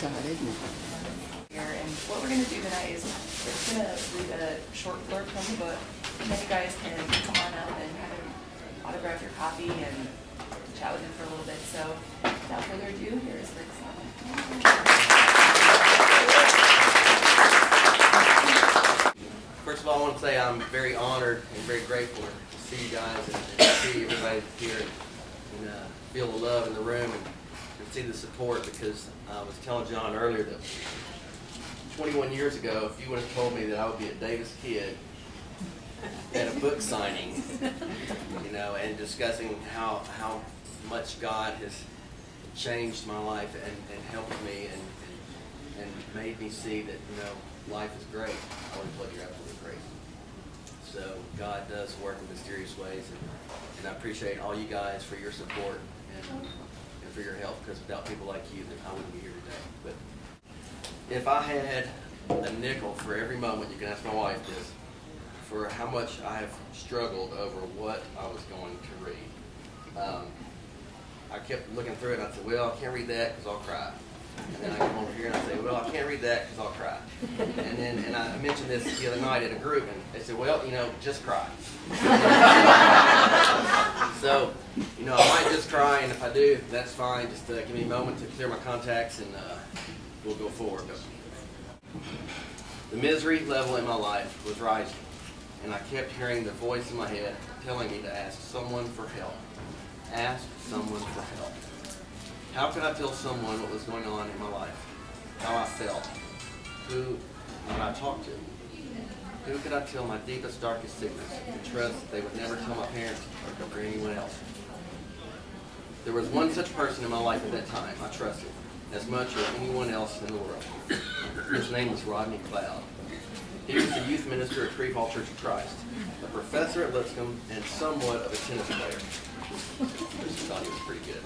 excited. And what we're going to do tonight is it's going to read a short blurb from the book, and then you guys can come on up and have him autograph your copy and chat with him for a little bit. So without further ado, here is Rick's song. First of all, I want to say I'm very honored and very grateful to see you guys and see everybody here and feel the love in the room and see the support, because I was telling John earlier that 21 years ago, if you would have told me that I would be at Davis Kid at a book signing, and discussing how much God has changed my life and helped me and made me see that, life is great, I would have told you you're absolutely crazy. So God does work in mysterious ways, and I appreciate all you guys for your support and for your help, because without people like you, then I wouldn't be here today. But if I had a nickel for every moment, you can ask my wife this, for how much I have struggled over what I was going to read. I kept looking through it and I said, well, I can't read that because I'll cry. And then I come over here and I say, well, I can't read that because I'll cry. And I mentioned this the other night at a group, and they said, well, just cry. So, I might just cry, and if I do, that's fine. Just give me a moment to clear my contacts, and we'll go forward. The misery level in my life was rising, and I kept hearing the voice in my head telling me to ask someone for help. Ask someone for help. How could I tell someone what was going on in my life? How I felt? Who would I talk to? Who could I tell my deepest, darkest secrets and trust that they would never tell my parents or anyone else? There was one such person in my life at that time I trusted as much as anyone else in the world. His name was Rodney Cloud. He was the youth minister at Creve Hall Church of Christ, a professor at Lipscomb, and somewhat of a tennis player. I thought he was pretty good.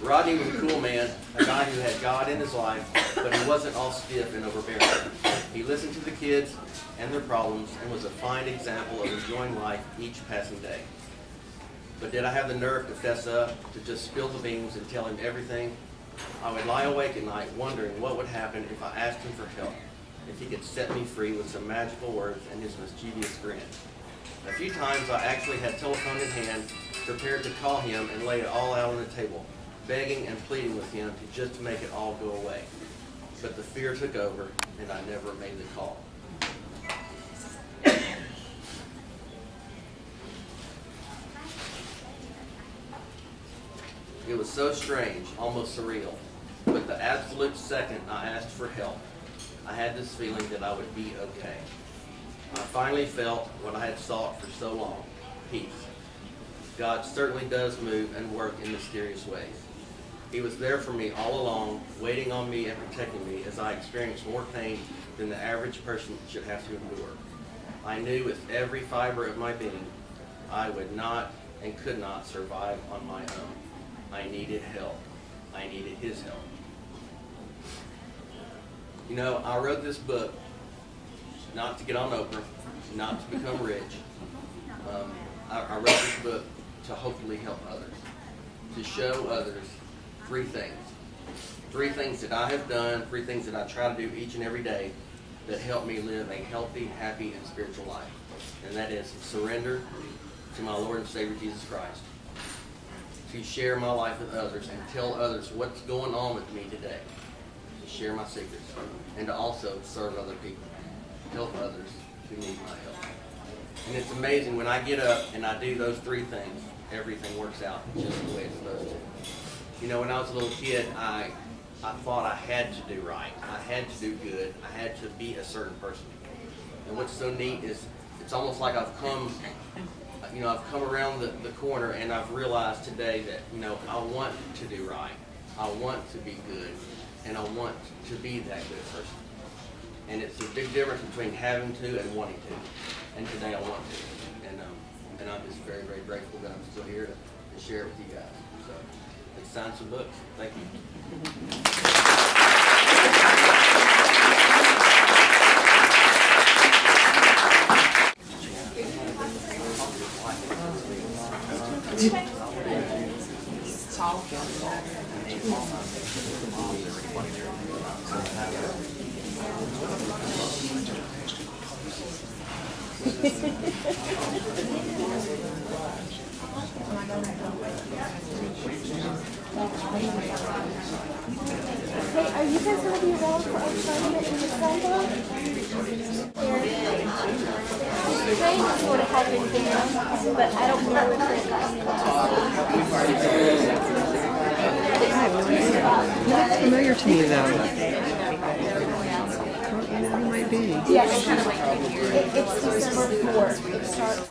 Rodney was a cool man, a guy who had God in his life, but he wasn't all stiff and overbearing. He listened to the kids and their problems and was a fine example of enjoying life each passing day. But did I have the nerve to fess up, to just spill the beans and tell him everything? I would lie awake at night wondering what would happen if I asked him for help, if he could set me free with some magical words and his mischievous grin. A few times I actually had telephone in hand, prepared to call him and lay it all out on the table, begging and pleading with him to just make it all go away. But the fear took over, and I never made the call. It was so strange, almost surreal. But the absolute second I asked for help, I had this feeling that I would be okay. I finally felt what I had sought for so long, peace. God certainly does move and work in mysterious ways. He was there for me all along, waiting on me and protecting me as I experienced more pain than the average person should have to endure. I knew with every fiber of my being, I would not and could not survive on my own. I needed help. I needed his help. I wrote this book not to get on Oprah, not to become rich. I wrote this book to hopefully help others, to show others three things. Three things that I have done, three things that I try to do each and every day that help me live a healthy, happy, and spiritual life. And that is surrender to my Lord and Savior Jesus Christ, to share my life with others and tell others what's going on with me today, to share my secrets, and to also serve other people, help others who need my help. And it's amazing, when I get up and I do those three things, everything works out just the way it's supposed to. When I was a little kid, I thought I had to do right. I had to do good. I had to be a certain person. And what's so neat is it's almost like I've come around the corner, and I've realized today that, I want to do right. I want to be good, and I want to be that good person. And it's a big difference between having to and wanting to. And today I want to. And I'm just very, very grateful that I'm still here to share it with you guys. So let's sign some books. Thank you. Hey, are you guys going to be around for our tournament in December? The train is sort of helping there, but I don't know if they're Looks familiar to me, though. Well, you know, he might be. Yes, it's December 4th. It starts.